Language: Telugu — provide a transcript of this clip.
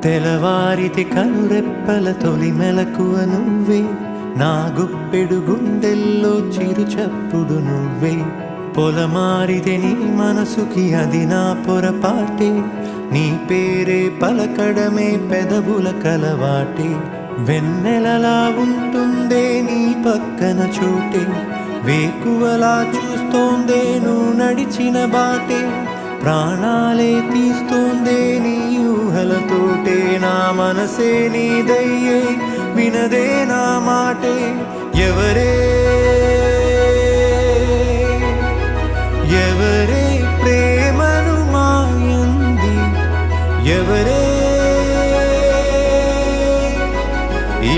తెలవారితి కనురెప్పల తొలి మెలకువ నువ్వే, నా గుప్పెడు గుండెల్లో చిరు చప్పుడు నువ్వే. పొలమారితే నీ మనసుకి అది నా పొరపాటే, నీ పేరే పలకడమే పెదవుల కలవాటే. వెన్నెలలా ఉంటుందే నీ పక్కన చోటే, వేకువలా చూస్తోందే నువ్వు నడిచిన బాటే. ప్రాణాలే తీస్తోందే నీ ఊహలతోటే, నా మనసే నీదయ్యే వినదే నా మాటే. ఎవరే ఎవరే ప్రేమను మాయంది, ఎవరే ఈ